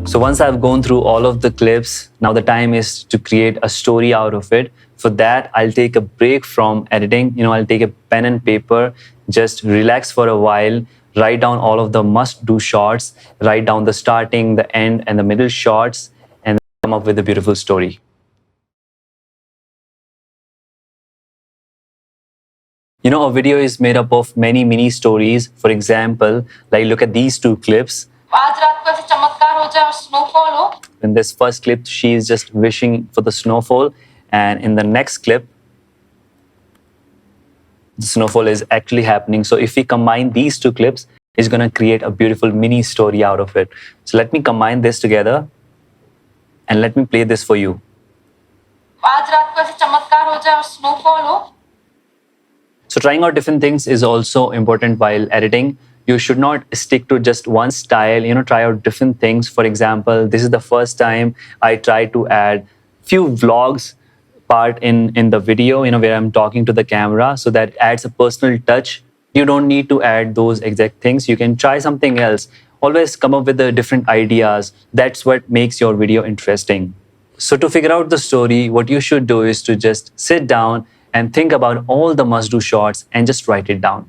So once I've gone through all of the clips, now the time is to create a story out of it. For that, I'll take a break from editing. I'll take a pen and paper, just relax for a while, write down all of the must-do shots, write down the starting, the end, and the middle shots, and come up with a beautiful story. A video is made up of many mini stories. For example, like look at these two clips. In this first clip, she is just wishing for the snowfall, and in the next clip, the snowfall is actually happening. So if we combine these two clips, it's going to create a beautiful mini story out of it. So let me combine this together and let me play this for you. So trying out different things is also important while editing. You should not stick to just one style, try out different things. For example, this is the first time I tried to add few vlogs part in the video, where I'm talking to the camera. So that adds a personal touch. You don't need to add those exact things. You can try something else. Always come up with the different ideas. That's what makes your video interesting. So to figure out the story, what you should do is to just sit down and think about all the must-do shots and just write it down.